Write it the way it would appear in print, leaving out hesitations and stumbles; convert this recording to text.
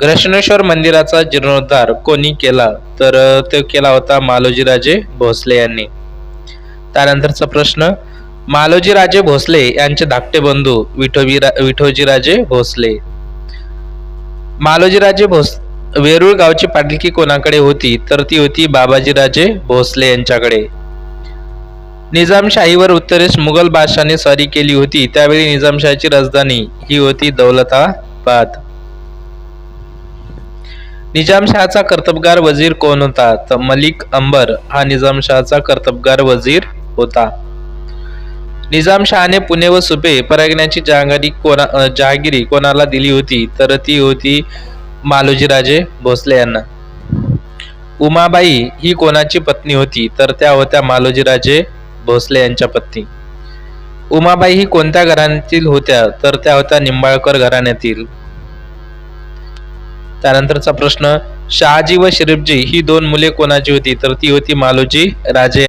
घृष्णेश्वर मंदिराचा जीर्णोद्धार कोणी केला? तर तो केला होता मालोजीराजे भोसले यांनी. त्यानंतरचा प्रश्न, मालोजीराजे भोसले यांचे धाकटे बंधू विठोजीराजे भोसले. मालोजीराजे वेरूळ गावची पाटलकी कोणाकडे होती? तर ती होती बाबाजीराजे भोसले यांच्याकडे. निजामशाहीवर उत्तरेस मुघल बादशाहाने स्वारी केली होती, त्यावेळी निजामशाहीची राजधानी ही होती दौलताबाद. निजामशहाचा कर्तबगार वजीर कोण होता? तर मलिक अंबर हा निजामशहाचा कर्तबगार वजीर होता. निजामशहाने पुणे व सुपे परगण्याची जहागिरी कोणाला दिली होती? तर ती होती मालोजीराजे भोसले यांना. उमाबाई ही कोणाची पत्नी होती? तर त्या होत्या मालोजीराजे भोसले यांच्या पत्नी. उमाबाई ही कोणत्या घराण्यातील होत्या? तर त्या होत्या निंबाळकर घराण्यातील. त्यानंतरचा प्रश्न, शहाजी व शरीफजी ही दोन मुले कोणाची होती? तर ती होती मालोजी राजे